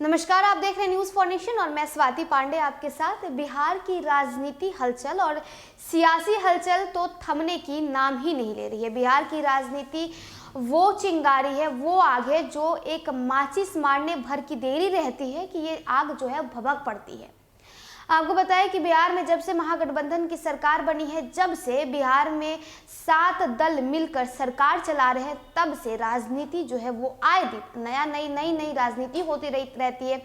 नमस्कार, आप देख रहे हैं न्यूज़ फॉर नेशन और मैं स्वाति पांडे आपके साथ। बिहार की राजनीति हलचल और सियासी हलचल तो थमने की नाम ही नहीं ले रही है। बिहार की राजनीति वो चिंगारी है, वो आग है जो एक माचिस मारने भर की देरी रहती है कि ये आग जो है भभक पड़ती है। आपको बताएं कि बिहार में जब से महागठबंधन की सरकार बनी है, जब से बिहार में 7 दल मिलकर सरकार चला रहे हैं, तब से राजनीति जो है वो आए दिन नई राजनीति होती रहती है।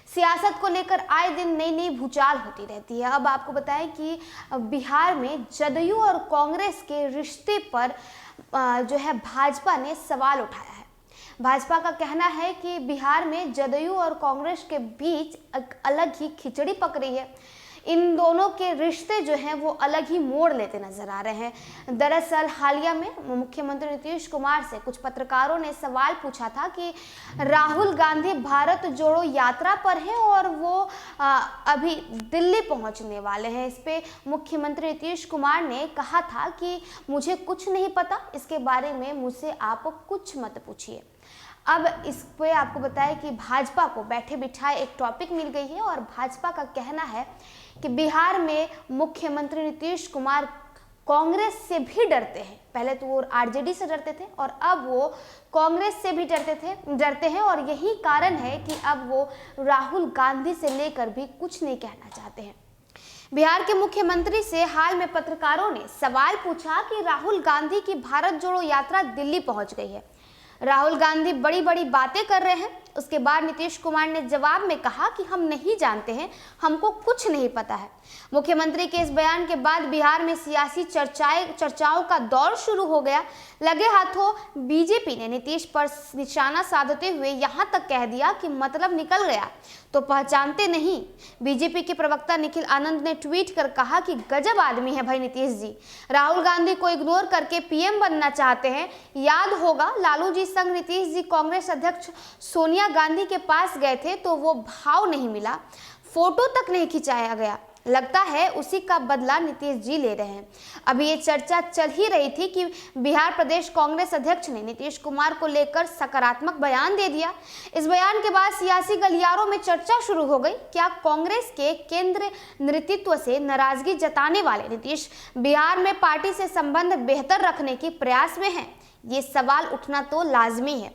सियासत को लेकर आए दिन नई भूचाल होती रहती है। अब आपको बताएं कि बिहार में जदयू और कांग्रेस के रिश्ते पर जो है भाजपा ने सवाल उठाया है। भाजपा का कहना है कि बिहार में जदयू और कांग्रेस के बीच एक अलग ही खिचड़ी पक रही है। इन दोनों के रिश्ते जो हैं वो अलग ही मोड़ लेते नजर आ रहे हैं। दरअसल हालिया में मुख्यमंत्री नीतीश कुमार से कुछ पत्रकारों ने सवाल पूछा था कि राहुल गांधी भारत जोड़ो यात्रा पर हैं और वो अभी दिल्ली पहुंचने वाले हैं। इस पे मुख्यमंत्री नीतीश कुमार ने कहा था कि मुझे कुछ नहीं पता, इसके बारे में मुझसे आप कुछ मत पूछिए। अब इस पे आपको बताएं कि भाजपा को बैठे बिठाए एक टॉपिक मिल गई है और भाजपा का कहना है कि बिहार में मुख्यमंत्री नीतीश कुमार कांग्रेस से भी डरते हैं। पहले तो वो आरजेडी से डरते थे और अब वो कांग्रेस से भी डरते हैं और यही कारण है कि अब वो राहुल गांधी से लेकर भी कुछ नहीं कहना चाहते हैं। बिहार के मुख्यमंत्री से हाल में पत्रकारों ने सवाल पूछा कि राहुल गांधी की भारत जोड़ो यात्रा दिल्ली पहुंच गई है, राहुल गांधी बड़ी बड़ी बातें कर रहे हैं। उसके बाद नीतीश कुमार ने जवाब में कहा कि हम नहीं जानते हैं, हमको कुछ नहीं पता है। मुख्यमंत्री के इस बयान के बाद बिहार में सियासी चर्चाओं का दौर शुरू हो गया। लगे हाथों बीजेपी ने नीतीश पर निशाना साधते हुए यहां तक कह दिया कि मतलब निकल गया तो पहचानते नहीं। बीजेपी के प्रवक्ता निखिल आनंद ने ट्वीट कर कहा कि गजब आदमी है भाई नीतीश जी, राहुल गांधी को इग्नोर करके पीएम बनना चाहते हैं। याद होगा लालू जी संग नीतीश जी कांग्रेस अध्यक्ष सोनिया गांधी के पास गए थे तो वो भाव नहीं मिला, फोटो तक नहीं खिंचाया गया। लगता है उसी का बदला नीतीश जी ले रहे हैं। अभी ये चर्चा चल ही रही थी कि बिहार प्रदेश कांग्रेस अध्यक्ष ने नीतीश कुमार को लेकर सकारात्मक बयान दे दिया। इस बयान के बाद सियासी गलियारों में चर्चा शुरू हो गई। क्या कांग्रेस के केंद्र नेतृत्व से नाराजगी जताने वाले नीतीश बिहार में पार्टी से संबंध बेहतर रखने के प्रयास में हैं? ये सवाल उठना तो लाजमी है।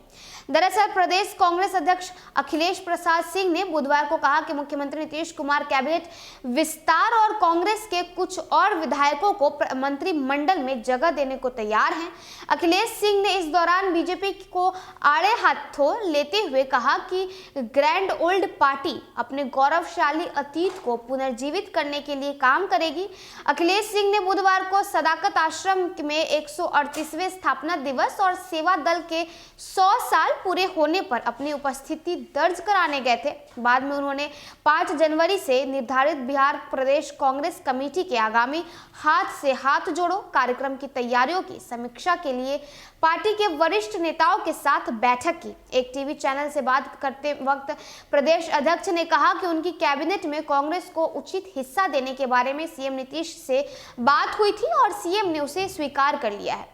दरअसल प्रदेश कांग्रेस अध्यक्ष अखिलेश प्रसाद सिंह ने बुधवार को कहा कि मुख्यमंत्री नीतीश कुमार कैबिनेट विस्तार और कांग्रेस के कुछ और विधायकों को मंत्रिमंडल में जगह देने को तैयार हैं। अखिलेश सिंह ने इस दौरान बीजेपी को आड़े हाथों लेते हुए कहा कि ग्रैंड ओल्ड पार्टी अपने गौरवशाली अतीत को पुनर्जीवित करने के लिए काम करेगी। अखिलेश सिंह ने बुधवार को सदाकत आश्रम में 138वें स्थापना दिवस और सेवा दल के 100 साल पूरे होने पर अपनी उपस्थिति दर्ज कराने गए थे। बाद में उन्होंने 5 जनवरी से निर्धारित बिहार प्रदेश कांग्रेस कमेटी के आगामी हाथ से हाथ जोड़ो कार्यक्रम की तैयारियों की समीक्षा के लिए पार्टी के वरिष्ठ नेताओं के साथ बैठक की। एक टीवी चैनल से बात करते वक्त प्रदेश अध्यक्ष ने कहा कि उनकी कैबिनेट में कांग्रेस को उचित हिस्सा देने के बारे में सीएम नीतीश से बात हुई थी और सीएम ने उसे स्वीकार कर लिया है।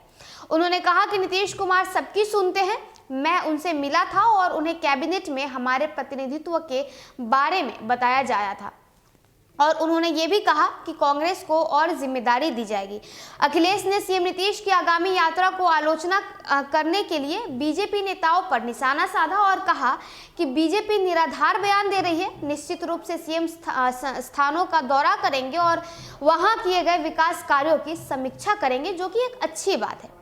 उन्होंने कहा कि नीतीश कुमार सबकी सुनते हैं। मैं उनसे मिला था और उन्हें कैबिनेट में हमारे प्रतिनिधित्व के बारे में बताया जाया था और उन्होंने ये भी कहा कि कांग्रेस को और जिम्मेदारी दी जाएगी। अखिलेश ने सीएम नीतीश की आगामी यात्रा को आलोचना करने के लिए बीजेपी नेताओं पर निशाना साधा और कहा कि बीजेपी निराधार बयान दे रही है। निश्चित रूप से सीएम स्थानों का दौरा करेंगे और वहां किए गए विकास कार्यों की समीक्षा करेंगे, जो कि एक अच्छी बात है।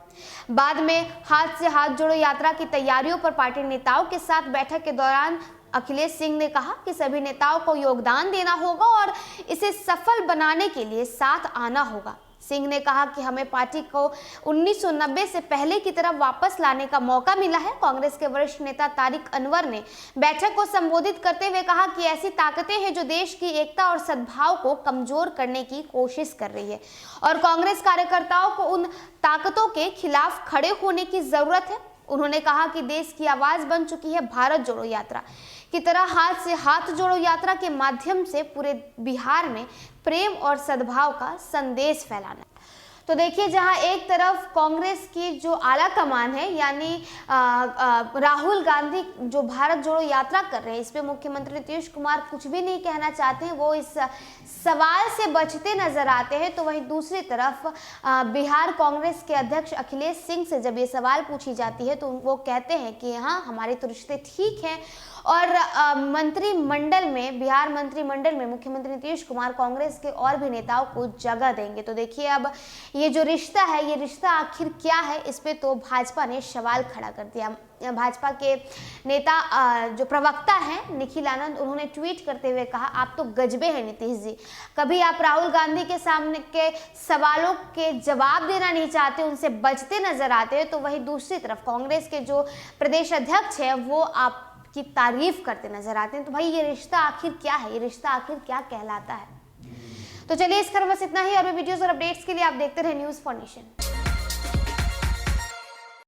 बाद में हाथ से हाथ जोड़ो यात्रा की तैयारियों पर पार्टी नेताओं के साथ बैठक के दौरान अखिलेश सिंह ने कहा कि सभी नेताओं को योगदान देना होगा और इसे सफल बनाने के लिए साथ आना होगा। सिंह ने कहा कि हमें पार्टी को 1990 से पहले की तरफ वापस लाने का मौका मिला है। कांग्रेस के वरिष्ठ नेता तारिक अनवर ने बैठक को संबोधित करते हुए कहा कि ऐसी ताकतें हैं जो देश की एकता और सद्भाव को कमजोर करने की कोशिश कर रही है और कांग्रेस कार्यकर्ताओं को उन ताकतों के खिलाफ खड़े होने की जरूरत है। उन्होंने कहा कि देश की आवाज बन चुकी है भारत जोड़ो यात्रा की तरह हाथ से हाथ जोड़ो यात्रा के माध्यम से पूरे बिहार में प्रेम और सद्भाव का संदेश फैलाना। तो देखिए, जहां एक तरफ कांग्रेस की जो आला कमान है यानी राहुल गांधी जो भारत जोड़ो यात्रा कर रहे हैं, इस पे मुख्यमंत्री नीतीश कुमार कुछ भी नहीं कहना चाहते हैं, वो इस सवाल से बचते नजर आते हैं। तो वहीं दूसरी तरफ बिहार कांग्रेस के अध्यक्ष अखिलेश सिंह से जब ये सवाल पूछी जाती है तो वो कहते हैं कि हाँ, हमारे तो रिश्ते ठीक हैं। और मंत्रिमंडल में, बिहार मंत्रिमंडल में मुख्यमंत्री नीतीश कुमार कांग्रेस के और भी नेताओं को जगह देंगे। तो देखिए, अब ये जो रिश्ता है, ये रिश्ता आखिर क्या है, इस पे तो भाजपा ने सवाल खड़ा कर दिया। भाजपा के नेता जो प्रवक्ता हैं निखिल आनंद, उन्होंने ट्वीट करते हुए कहा, आप तो गजबे हैं नीतीश जी, कभी आप राहुल गांधी के सामने के सवालों के जवाब देना नहीं चाहते, उनसे बचते नजर आते हैं। तो वहीं दूसरी तरफ कांग्रेस के जो प्रदेश अध्यक्ष है वो आप की तारीफ करते नजर आते हैं। तो भाई, ये रिश्ता आखिर क्या है, ये रिश्ता आखिर क्या कहलाता है? तो चलिए, इस खबर में बस इतना ही। और भी वीडियोस और अपडेट्स के लिए आप देखते रहे न्यूज़ फॉर नेशन।